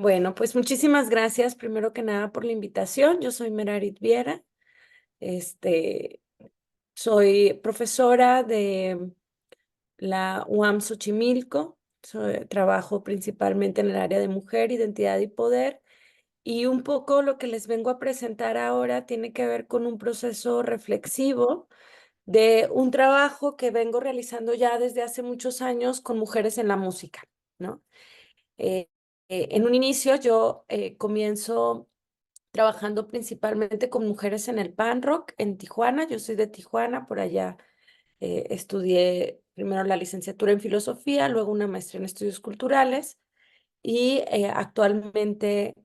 Bueno, pues muchísimas gracias primero que nada por la invitación. Yo soy Merarit Viera, este, soy profesora de la UAM Xochimilco. Trabajo principalmente en el área de mujer, identidad y poder. Y un poco lo que les vengo a presentar ahora tiene que ver con un proceso reflexivo de un trabajo que vengo realizando ya desde hace muchos años con mujeres en la música, ¿no? Eh, en un inicio yo comienzo trabajando principalmente con mujeres en el pan rock en Tijuana. Yo soy de Tijuana, por allá estudié primero la licenciatura en filosofía, luego una maestría en estudios culturales y actualmente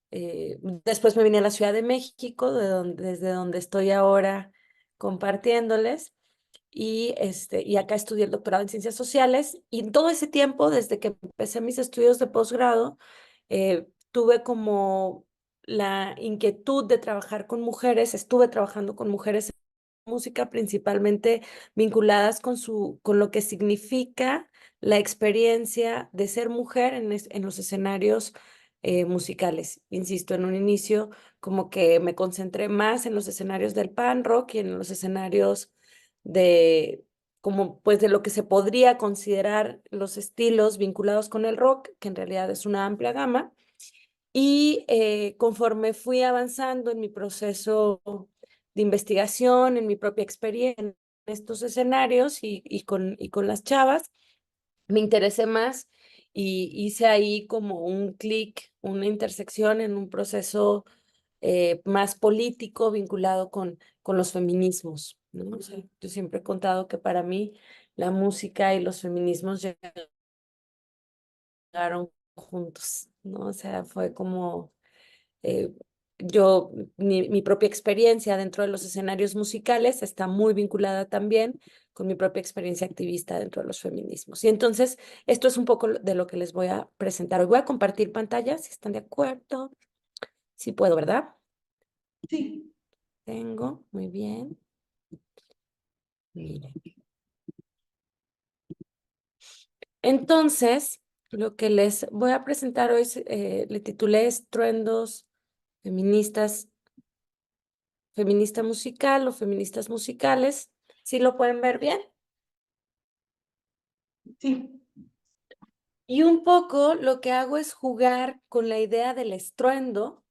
después me vine a la Ciudad de México, desde donde estoy ahora compartiéndoles. Y acá estudié el doctorado en ciencias sociales y en todo ese tiempo, desde que empecé mis estudios de posgrado, tuve como la inquietud de trabajar con mujeres. Estuve trabajando con mujeres en música, principalmente vinculadas con lo que significa la experiencia de ser mujer en los escenarios musicales. Insisto, en un inicio como que me concentré más en los escenarios del pan rock y en los escenarios de como pues de lo que se podría considerar los estilos vinculados con el rock, que en realidad es una amplia gama. Y conforme fui avanzando en mi proceso de investigación, en mi propia experiencia en estos escenarios y con las chavas, me interesé más y hice ahí como un clic, una intersección en un proceso más político vinculado con los feminismos, ¿no? O sea, yo siempre he contado que para mí la música y los feminismos llegaron juntos, ¿no? O sea, fue como eh, mi propia experiencia dentro de los escenarios musicales está muy vinculada también con mi propia experiencia activista dentro de los feminismos. Y entonces, esto es un poco de lo que les voy a presentar. Hoy voy a compartir pantalla, si están de acuerdo. Sí puedo, ¿verdad? Sí, Tengo, muy bien. Miren. Entonces, lo que les voy a presentar hoy le titulé Estruendos feministas, feminista musical o feministas musicales. ¿Sí lo pueden ver bien? sí, Y un poco lo que hago es jugar con la idea del estruendo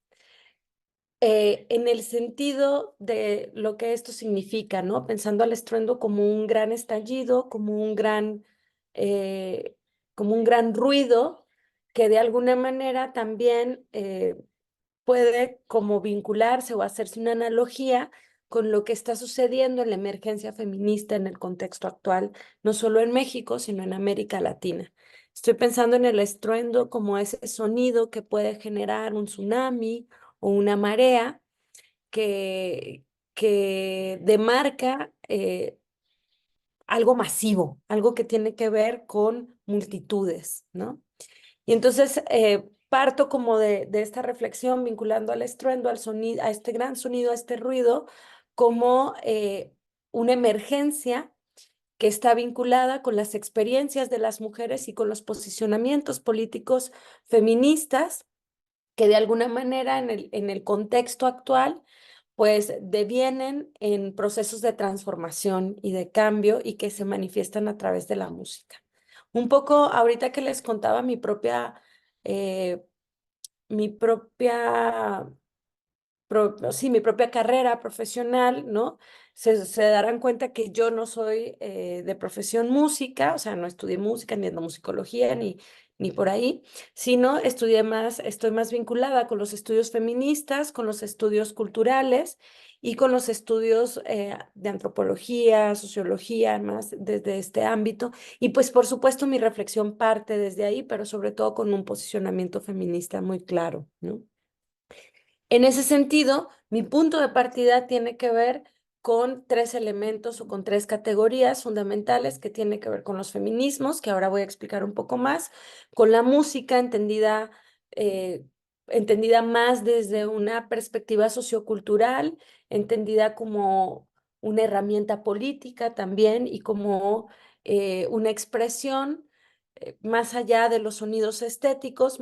en el sentido de lo que esto significa, ¿no? Pensando al estruendo como un gran estallido, eh, como un gran ruido que de alguna manera también puede como vincularse o hacerse una analogía con lo que está sucediendo en la emergencia feminista en el contexto actual, no solo en México, sino en América Latina. Estoy pensando en el estruendo como ese sonido que puede generar un tsunami o una marea que, que demarca algo masivo, algo que tiene que ver con multitudes, ¿no? Y entonces parto como de esta reflexión vinculando al estruendo, al sonido, a este gran sonido, a este ruido, como una emergencia que está vinculada con las experiencias de las mujeres y con los posicionamientos políticos feministas que de alguna manera en el contexto actual pues devienen en procesos de transformación y de cambio y que se manifiestan a través de la música. Un poco ahorita que les contaba eh, mi propia sí, mi propia carrera profesional, ¿no? Se darán cuenta que yo no soy de profesión música, o sea, no estudié música, ni etnomusicología, ni por ahí, sino estoy más vinculada con los estudios feministas, con los estudios culturales y con los estudios de antropología, sociología, más desde este ámbito. Y pues, por supuesto, mi reflexión parte desde ahí, pero sobre todo con un posicionamiento feminista muy claro, ¿no? En ese sentido, mi punto de partida tiene que ver con tres elementos o con tres categorías fundamentales que tienen que ver con los feminismos, que ahora voy a explicar un poco más, con la música eh, entendida más desde una perspectiva sociocultural, entendida como una herramienta política también y como una expresión más allá de los sonidos estéticos,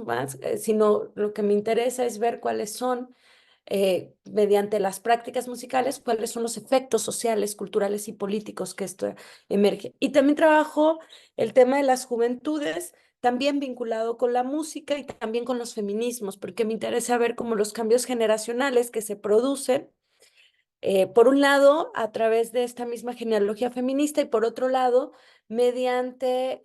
sino lo que me interesa es ver cuáles son, mediante las prácticas musicales, cuáles son los efectos sociales, culturales y políticos que esto emerge. Y también trabajo el tema de las juventudes, también vinculado con la música y también con los feminismos, porque me interesa ver cómo los cambios generacionales que se producen, por un lado, a través de esta misma genealogía feminista y por otro lado, mediante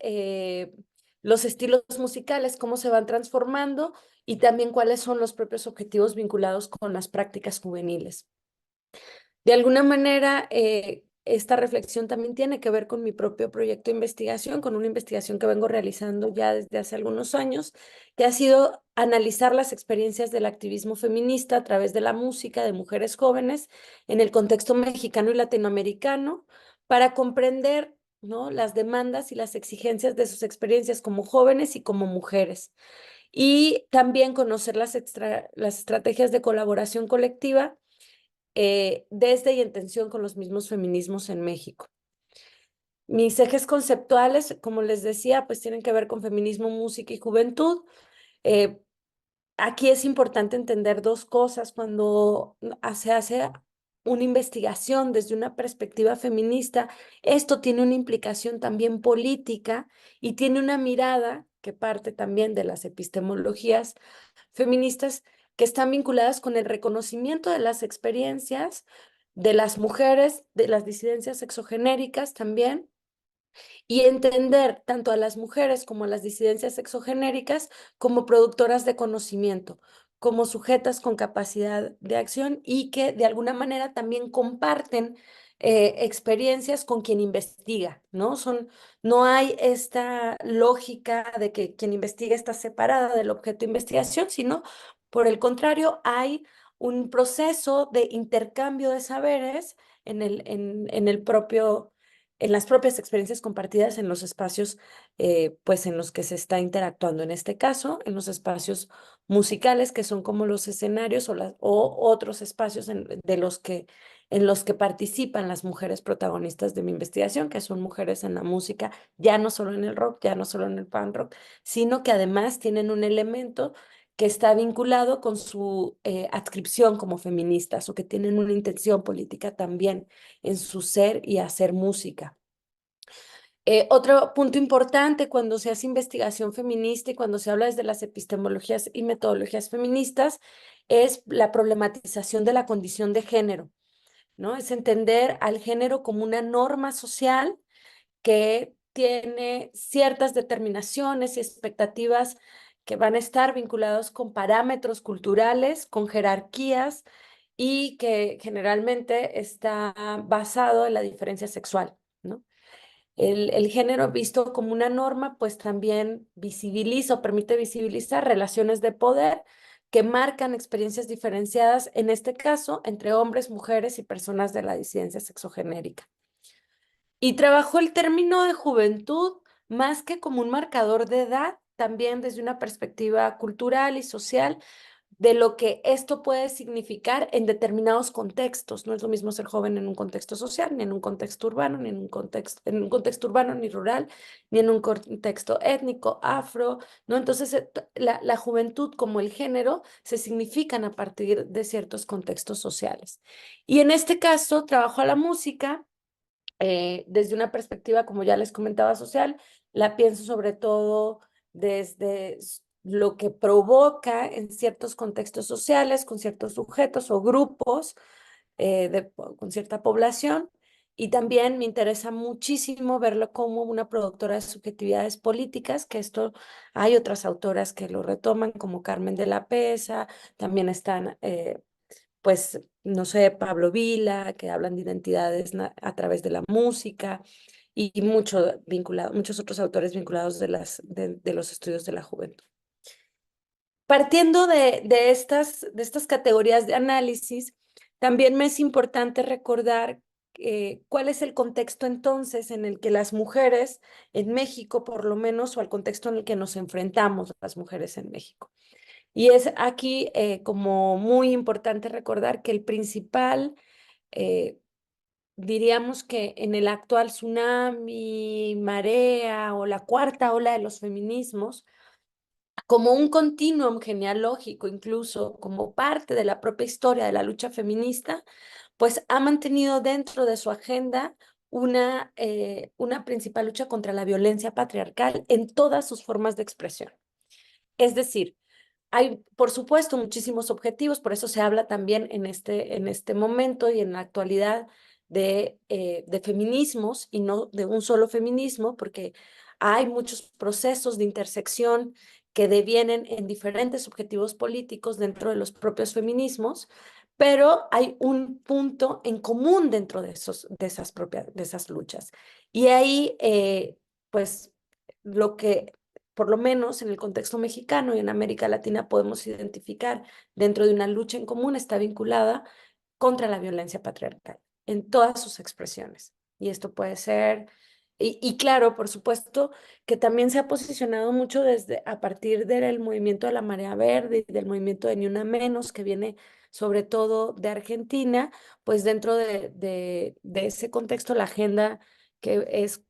los estilos musicales, cómo se van transformando y también cuáles son los propios objetivos vinculados con las prácticas juveniles. De alguna manera, esta reflexión también tiene que ver con mi propio proyecto de investigación, con una investigación que vengo realizando ya desde hace algunos años, que ha sido analizar las experiencias del activismo feminista a través de la música de mujeres jóvenes en el contexto mexicano y latinoamericano para comprender, ¿no?, las demandas y las exigencias de sus experiencias como jóvenes y como mujeres. Y también conocer las estrategias de colaboración colectiva, desde y en tensión con los mismos feminismos en México. Mis ejes conceptuales, como les decía, pues tienen que ver con feminismo, música y juventud. Eh, Aquí es importante entender dos cosas cuando se hace una investigación desde una perspectiva feminista. Esto tiene una implicación también política y tiene una mirada que parte también de las epistemologías feministas que están vinculadas con el reconocimiento de las experiencias de las mujeres, de las disidencias sexogenéricas también, y entender tanto a las mujeres como a las disidencias sexogenéricas como productoras de conocimiento, como sujetas con capacidad de acción y que de alguna manera también comparten experiencias con quien investiga, ¿no? No hay esta lógica de que quien investiga está separada del objeto de investigación, sino por el contrario, hay un proceso de intercambio de saberes en el propio, en las propias experiencias compartidas en los espacios, pues en los que se está interactuando. En este caso, en los espacios musicales, que son como los escenarios o otros espacios en los que participan las mujeres protagonistas de mi investigación, que son mujeres en la música, ya no solo en el rock, ya no solo en el punk rock, sino que además tienen un elemento que está vinculado con su adscripción como feministas o que tienen una intención política también en su ser y hacer música. Otro punto importante cuando se hace investigación feminista y cuando se habla desde las epistemologías y metodologías feministas es la problematización de la condición de género, ¿no? Es entender al género como una norma social que tiene ciertas determinaciones y expectativas que van a estar vinculados con parámetros culturales, con jerarquías y que generalmente está basado en la diferencia sexual, ¿no? El género visto como una norma, pues también visibiliza o permite visibilizar relaciones de poder que marcan experiencias diferenciadas, en este caso, entre hombres, mujeres y personas de la disidencia sexogenérica. Y trabajó el término de juventud más que como un marcador de edad, también desde una perspectiva cultural y social de lo que esto puede significar en determinados contextos. No es lo mismo ser joven en un contexto social, ni en un contexto urbano, ni en un contexto urbano, ni rural, ni en un contexto étnico, afro, ¿no? Entonces, la juventud como el género se significan a partir de ciertos contextos sociales. Y en este caso, trabajo a la música desde una perspectiva, como ya les comentaba, social, la pienso sobre todo desde lo que provoca en ciertos contextos sociales, con ciertos sujetos o grupos, con cierta población. Y también me interesa muchísimo verlo como una productora de subjetividades políticas, que esto hay otras autoras que lo retoman, como Carmen de la Peza, también están pues, no sé, Pablo Vila, que hablan de identidades a través de la música y muchos otros autores vinculados de los estudios de la juventud. Partiendo de estas categorías de análisis, también me es importante recordar cuál es el contexto entonces en el que las mujeres en México, por lo menos, o al contexto en el que nos enfrentamos las mujeres en México. Y es aquí como muy importante recordar que el principal eh, diríamos que en el actual tsunami, marea o la cuarta ola de los feminismos, como un continuum genealógico, incluso como parte de la propia historia de la lucha feminista, pues ha mantenido dentro de su agenda una principal lucha contra la violencia patriarcal en todas sus formas de expresión. Es decir, hay, por supuesto, muchísimos objetivos, por eso se habla también en este momento y en la actualidad de feminismos y no de un solo feminismo, porque hay muchos procesos de intersección que devienen en diferentes objetivos políticos dentro de los propios feminismos, pero hay un punto en común dentro de de esas luchas. Y ahí, pues, lo que por lo menos en el contexto mexicano y en América Latina podemos identificar dentro de una lucha en común está vinculada contra la violencia patriarcal en todas sus expresiones. Y esto puede ser, y claro, por supuesto, que también se ha posicionado mucho desde a partir del movimiento de la Marea Verde y del movimiento de Ni Una Menos, que viene sobre todo de Argentina, pues dentro de ese contexto, la agenda que es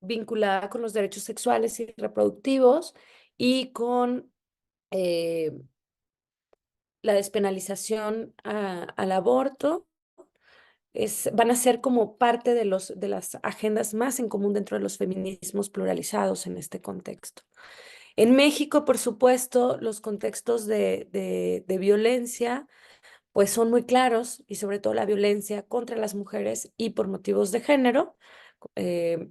vinculada con los derechos sexuales y reproductivos y con eh, la despenalización al aborto, van a ser como parte de las agendas más en común dentro de los feminismos pluralizados en este contexto. En México, por supuesto, los contextos de violencia pues son muy claros y sobre todo la violencia contra las mujeres y por motivos de género. eh,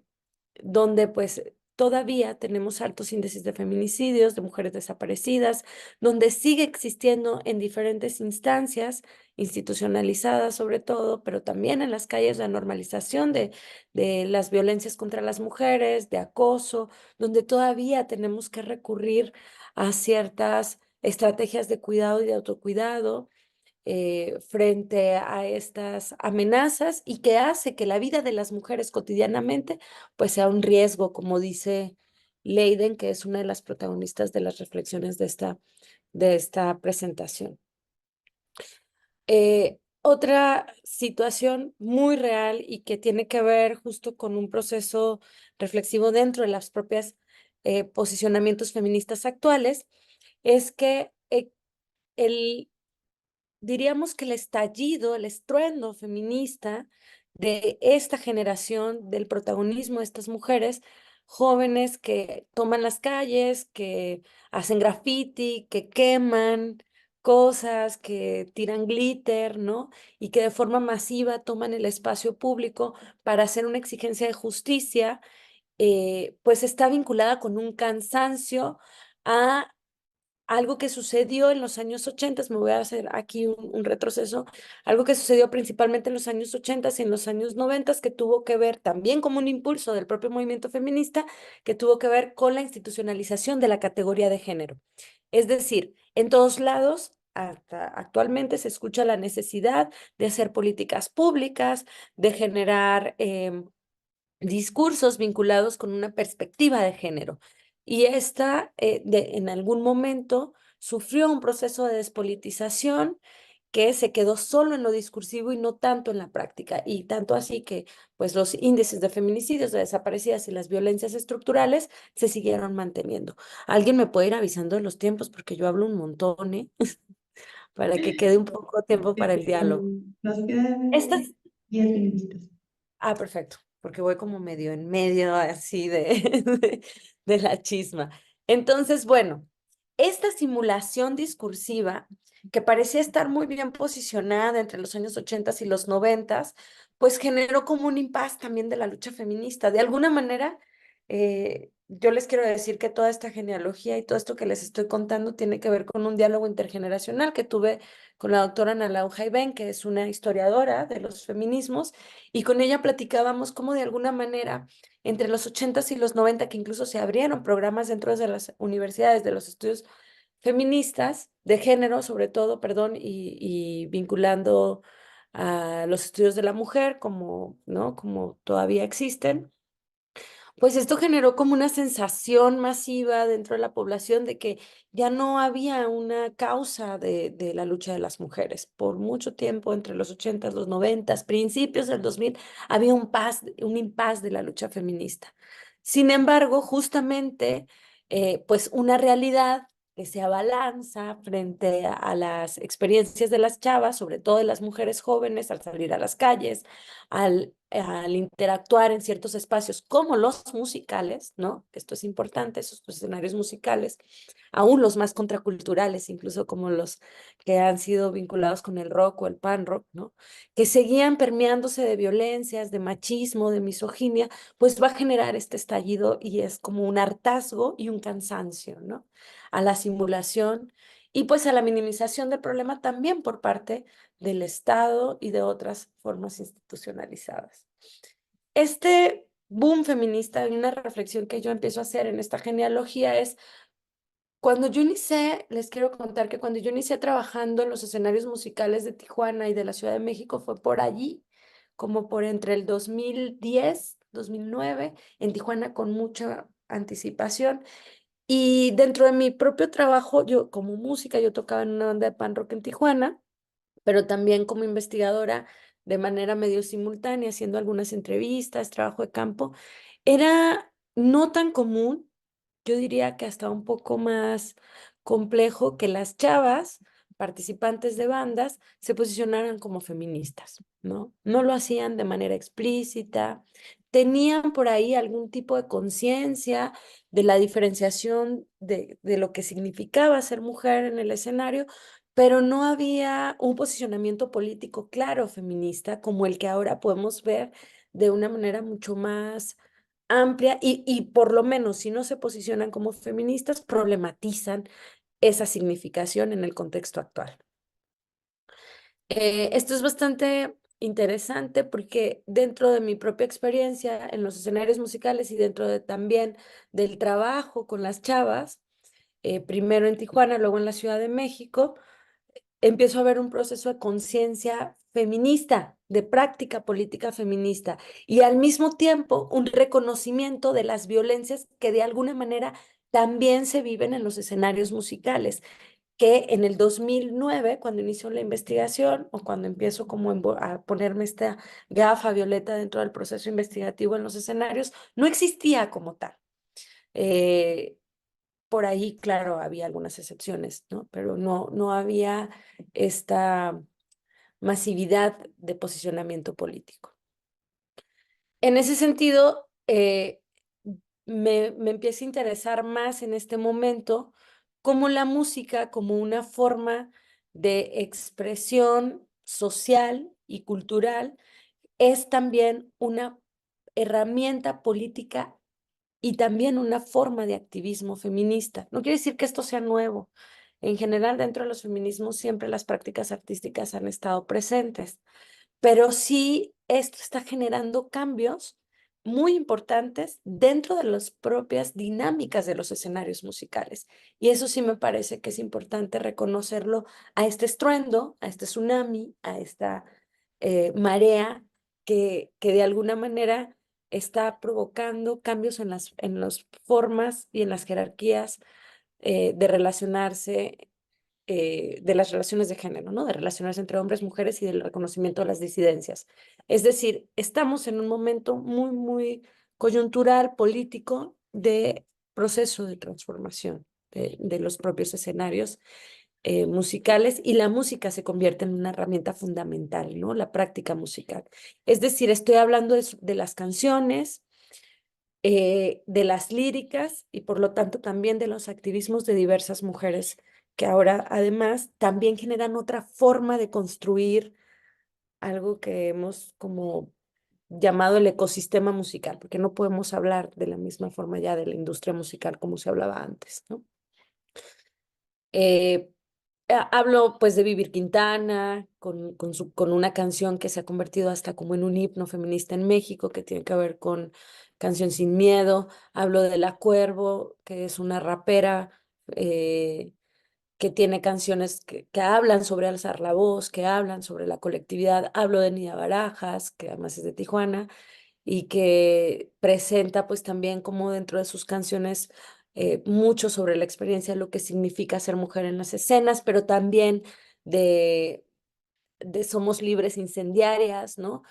donde pues todavía tenemos altos índices de feminicidios, de mujeres desaparecidas, donde sigue existiendo en diferentes instancias, institucionalizadas sobre todo, pero también en las calles la normalización de las violencias contra las mujeres, de acoso, donde todavía tenemos que recurrir a ciertas estrategias de cuidado y de autocuidado frente a estas amenazas y que hace que la vida de las mujeres cotidianamente pues sea un riesgo, como dice Leiden, que es una de las protagonistas de las reflexiones de esta presentación. Otra situación muy real y que tiene que ver justo con un proceso reflexivo dentro de las propias posicionamientos feministas actuales es que el diríamos que el estallido, el estruendo feminista de esta generación, del protagonismo de estas mujeres jóvenes que toman las calles, que hacen graffiti, que queman cosas, que tiran glitter, ¿no? Y que de forma masiva toman el espacio público para hacer una exigencia de justicia, pues está vinculada con un cansancio a algo que sucedió en los años 80, me voy a hacer aquí un retroceso, algo que sucedió principalmente en los años 80 y en los años 90, que tuvo que ver también como un impulso del propio movimiento feminista, que tuvo que ver con la institucionalización de la categoría de género. Es decir, en todos lados, hasta actualmente se escucha la necesidad de hacer políticas públicas, de generar discursos vinculados con una perspectiva de género. Y esta, en algún momento, sufrió un proceso de despolitización que se quedó solo en lo discursivo y no tanto en la práctica. Y tanto así que pues, los índices de feminicidios, de desaparecidas y las violencias estructurales se siguieron manteniendo. ¿Alguien me puede ir avisando de los tiempos? Porque yo hablo un montón, ¿eh? Para que quede un poco tiempo para el diálogo. Nos quedan Estas 10 minutitos. Ah, perfecto, porque voy como medio en medio así de la chisma. Entonces, bueno, esta simulación discursiva que parecía estar muy bien posicionada entre los años 80 y los 90, pues generó como un impasse también de la lucha feminista. De alguna manera, yo les quiero decir que toda esta genealogía y todo esto que les estoy contando tiene que ver con un diálogo intergeneracional que tuve con la doctora Ana Lau Jaibén, que es una historiadora de los feminismos, y con ella platicábamos cómo de alguna manera entre los 80 y los 90 que incluso se abrieron programas dentro de las universidades de los estudios feministas, de género sobre todo, perdón, y vinculando a los estudios de la mujer como, ¿no? Como todavía existen, Pues esto generó como una sensación masiva dentro de la población de que ya no había una causa de la lucha de las mujeres. Por mucho tiempo, entre los 80, los 90, principios del 2000, había un impas de la lucha feminista. Sin embargo, justamente, pues una realidad que se abalanza frente a las experiencias de las chavas, sobre todo de las mujeres jóvenes, al salir a las calles, al interactuar en ciertos espacios como los musicales, ¿no? Esto es importante, esos escenarios musicales, aún los más contraculturales, incluso como los que han sido vinculados con el rock o el pan rock, ¿no? Que seguían permeándose de violencias, de machismo, de misoginia, pues va a generar este estallido y es como un hartazgo y un cansancio, ¿no? A la simulación y pues a la minimización del problema también por parte del Estado y de otras formas institucionalizadas. Este boom feminista y una reflexión que yo empiezo a hacer en esta genealogía es cuando yo inicié, les quiero contar que cuando yo inicié trabajando en los escenarios musicales de Tijuana y de la Ciudad de México fue por allí, como por entre el 2010, 2009, en Tijuana con mucha anticipación. Y dentro de mi propio trabajo, yo como música, yo tocaba en una banda de pan rock en Tijuana, pero también como investigadora de manera medio simultánea, haciendo algunas entrevistas, trabajo de campo, era no tan común, yo diría que hasta un poco más complejo que las chavas participantes de bandas se posicionaran como feministas, ¿no? No lo hacían de manera explícita, tenían por ahí algún tipo de conciencia de la diferenciación de lo que significaba ser mujer en el escenario, pero no había un posicionamiento político claro feminista como el que ahora podemos ver de una manera mucho más amplia y por lo menos si no se posicionan como feministas, problematizan esa significación en el contexto actual. Esto es bastante interesante porque dentro de mi propia experiencia en los escenarios musicales y dentro de también del trabajo con las chavas, primero en Tijuana, luego en la Ciudad de México, empiezo a ver un proceso de conciencia feminista, de práctica política feminista, y al mismo tiempo un reconocimiento de las violencias que de alguna manera también se viven en los escenarios musicales, que en el 2009, cuando inició la investigación o cuando empiezo como a ponerme esta gafa violeta dentro del proceso investigativo en los escenarios, no existía como tal. Eh, por ahí, claro, había algunas excepciones, ¿no? Pero no había esta masividad de posicionamiento político. En ese sentido, me empieza a interesar más en este momento cómo la música, como una forma de expresión social y cultural, es también una herramienta política y también una forma de activismo feminista. No quiere decir que esto sea nuevo. En general, dentro de los feminismos siempre las prácticas artísticas han estado presentes, pero sí esto está generando cambios muy importantes dentro de las propias dinámicas de los escenarios musicales. Y eso sí me parece que es importante reconocerlo a este estruendo, a este tsunami, a esta marea que de alguna manera está provocando cambios en las formas y en las jerarquías de relacionarse, de las relaciones de género, ¿no? De relacionarse entre hombres, mujeres y del reconocimiento de las disidencias. Es decir, estamos en un momento muy coyuntural, político, de proceso de transformación de los propios escenarios musicales y la música se convierte en una herramienta fundamental, ¿no? La práctica musical. Es decir, estoy hablando de las canciones, de las líricas y por lo tanto también de los activismos de diversas mujeres que ahora además también generan otra forma de construir algo que hemos como llamado el ecosistema musical, porque no podemos hablar de la misma forma ya de la industria musical como se hablaba antes, ¿no? Eh, Hablo pues de Vivir Quintana, con una canción que se ha convertido hasta como en un himno feminista en México, que tiene que ver con Canción Sin Miedo. Hablo de La Cuervo, que es una rapera eh, que tiene canciones que hablan sobre alzar la voz, que hablan sobre la colectividad. Hablo de Nidia Barajas, que además es de Tijuana. y que presenta pues también como dentro de sus canciones mucho sobre la experiencia, lo que significa ser mujer en las escenas, pero también de Somos Libres Incendiarias, ¿no?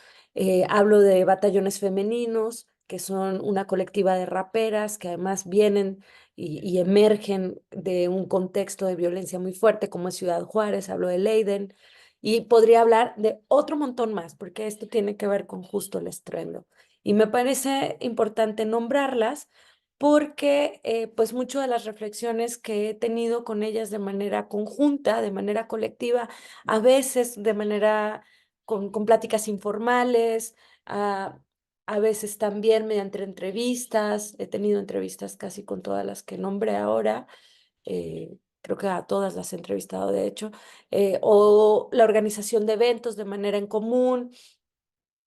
Hablo de Batallones Femeninos, que son una colectiva de raperas que además vienen y emergen de un contexto de violencia muy fuerte como es Ciudad Juárez, hablo de Leiden, y podría hablar de otro montón más, porque esto tiene que ver con justo el estruendo. Y me parece importante nombrarlas porque pues mucho de las reflexiones que he tenido con ellas de manera conjunta, de manera colectiva, a veces de manera con pláticas informales, a, a veces también mediante entrevistas. He tenido entrevistas casi con todas las que nombré ahora, creo que a todas las he entrevistado de hecho, o la organización de eventos de manera en común.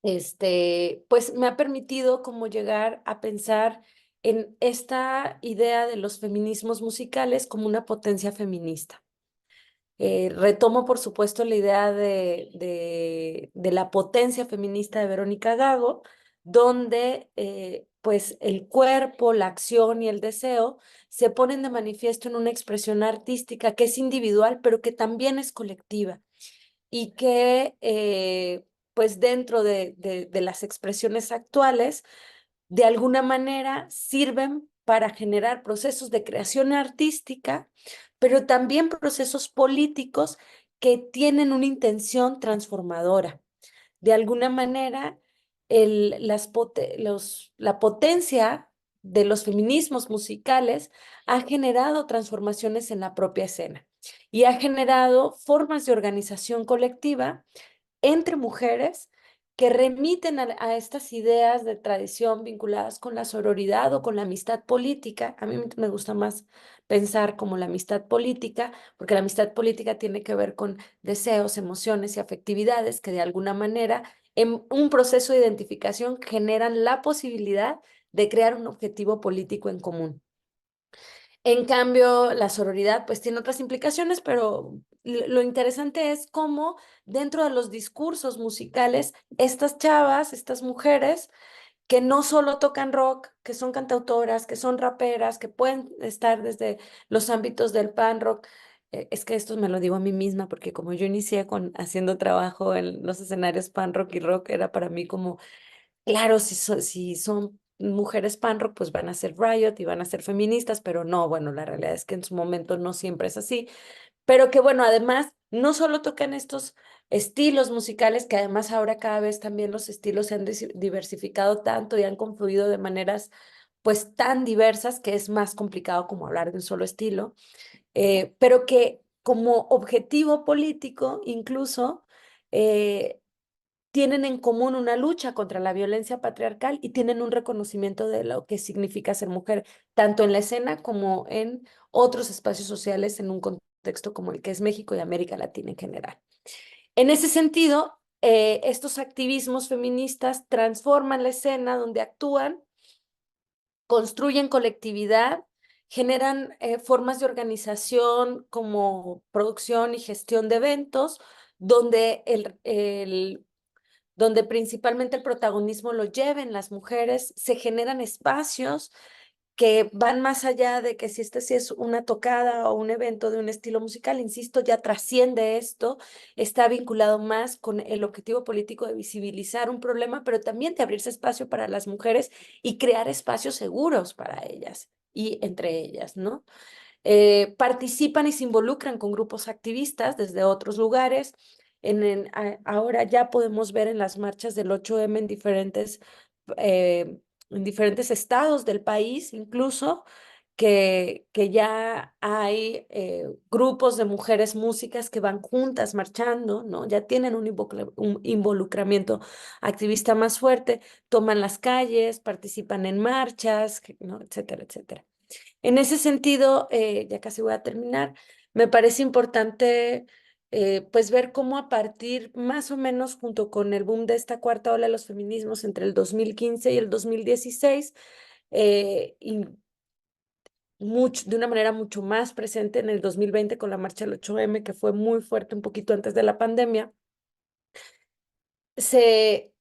Pues me ha permitido como llegar a pensar en esta idea de los feminismos musicales como una potencia feminista. Retomo, por supuesto, la idea de la potencia feminista de Verónica Gago, donde pues el cuerpo, la acción y el deseo se ponen de manifiesto en una expresión artística que es individual, pero que también es colectiva y que pues dentro de las expresiones actuales de alguna manera sirven para generar procesos de creación artística, pero también procesos políticos que tienen una intención transformadora. De alguna manera, la potencia de los feminismos musicales ha generado transformaciones en la propia escena y ha generado formas de organización colectiva entre mujeres que remiten a estas ideas de tradición vinculadas con la sororidad o con la amistad política. A mí me gusta más pensar como la amistad política, porque la amistad política tiene que ver con deseos, emociones y afectividades que de alguna manera en un proceso de identificación generan la posibilidad de crear un objetivo político en común. En cambio, la sororidad pues tiene otras implicaciones, pero lo interesante es cómo dentro de los discursos musicales, estas chavas, estas mujeres que no solo tocan rock, que son cantautoras, que son raperas, que pueden estar desde los ámbitos del pan rock. Es que esto me lo digo a mí misma porque como yo inicié con haciendo trabajo en los escenarios pan rock y rock, era para mí como claro, si son mujeres pan rock, pues van a ser Riot y van a ser feministas, pero no, bueno, la realidad es que en su momento no siempre es así, pero que bueno, además, no solo tocan estos estilos musicales, que además ahora cada vez también los estilos se han diversificado tanto y han confluido de maneras pues tan diversas que es más complicado como hablar de un solo estilo, pero que como objetivo político incluso tienen en común una lucha contra la violencia patriarcal y tienen un reconocimiento de lo que significa ser mujer, tanto en la escena como en otros espacios sociales en un contexto como el que es México y América Latina en general. En ese sentido, estos activismos feministas transforman la escena donde actúan, construyen colectividad, generan formas de organización como producción y gestión de eventos, donde donde principalmente el protagonismo lo lleven las mujeres, se generan espacios que van más allá de que si este sí es una tocada o un evento de un estilo musical, insisto, ya trasciende esto, está vinculado más con el objetivo político de visibilizar un problema, pero también de abrirse espacio para las mujeres y crear espacios seguros para ellas y entre ellas, ¿no? Participan y se involucran con grupos activistas desde otros lugares. Ahora ya podemos ver en las marchas del 8M eh, en diferentes estados del país, incluso que ya hay grupos de mujeres músicas que van juntas marchando, ¿no? Ya tienen un involucramiento activista más fuerte, toman las calles, participan en marchas, ¿no? Etcétera, etcétera. En ese sentido, ya casi voy a terminar, me parece importante pues ver cómo a partir más o menos junto con el boom de esta cuarta ola de los feminismos entre el 2015 y el 2016, y de una manera mucho más presente en el 2020 con la marcha del 8M, que fue muy fuerte un poquito antes de la pandemia, se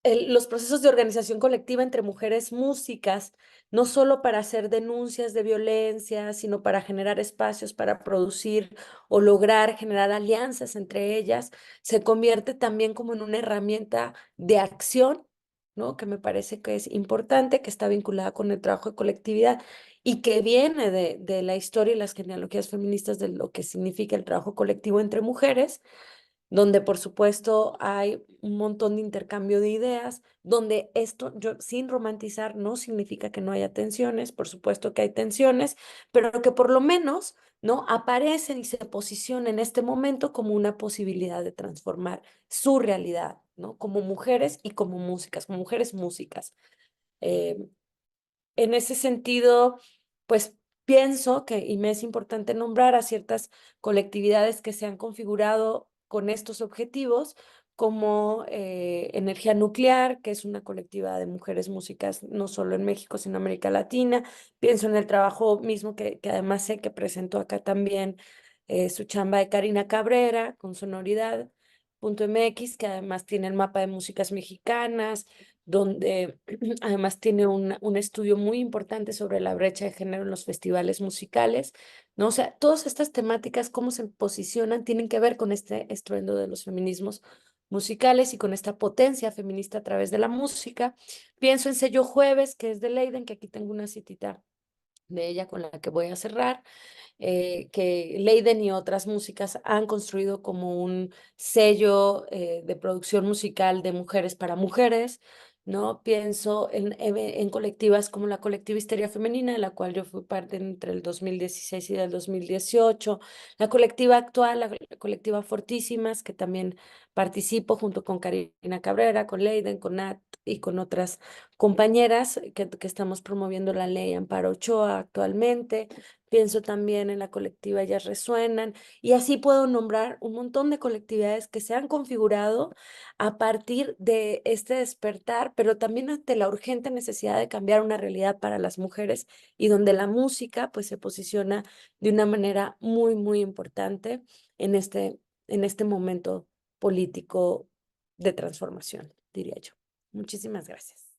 los procesos de organización colectiva entre mujeres músicas, no solo para hacer denuncias de violencia, sino para generar espacios para producir o lograr generar alianzas entre ellas, se convierte también como en una herramienta de acción, ¿no? Que me parece que es importante, que está vinculada con el trabajo de colectividad y que viene de la historia y las genealogías feministas de lo que significa el trabajo colectivo entre mujeres, donde por supuesto hay un montón de intercambio de ideas, donde esto, yo sin romantizar, no significa que no haya tensiones, por supuesto que hay tensiones, pero que por lo menos, ¿no? Aparecen y se posicionan en este momento como una posibilidad de transformar su realidad, ¿no? Como mujeres y como músicas, como mujeres músicas. Eh, en ese sentido, pues pienso que, y me es importante nombrar a ciertas colectividades que se han configurado con estos objetivos, como Energía Nuclear, que es una colectiva de mujeres músicas no solo en México, sino en América Latina. Pienso en el trabajo mismo que además sé que presentó acá también su chamba de Karina Cabrera con Sonoridad.mx, que además tiene el mapa de músicas mexicanas, donde además tiene un estudio muy importante sobre la brecha de género en los festivales musicales, ¿no? O sea, todas estas temáticas, cómo se posicionan, tienen que ver con este estruendo de los feminismos musicales y con esta potencia feminista a través de la música. Pienso en Sello Jueves, que es de Leiden, que aquí tengo una citita de ella con la que voy a cerrar, que Leiden y otras músicas han construido como un sello de producción musical de mujeres para mujeres, ¿no? Pienso en colectivas como la colectiva Histeria Femenina, de la cual yo fui parte entre el 2016 y el 2018, la colectiva actual, la colectiva Fortísimas, que también participo junto con Karina Cabrera, con Leiden, con Nat y con otras compañeras que estamos promoviendo la ley Amparo Ochoa actualmente. Pienso también en la colectiva Ellas Resuenan y así puedo nombrar un montón de colectividades que se han configurado a partir de este despertar, pero también ante la urgente necesidad de cambiar una realidad para las mujeres y donde la música pues se posiciona de una manera muy, muy importante en este momento político de transformación, diría yo. Muchísimas gracias.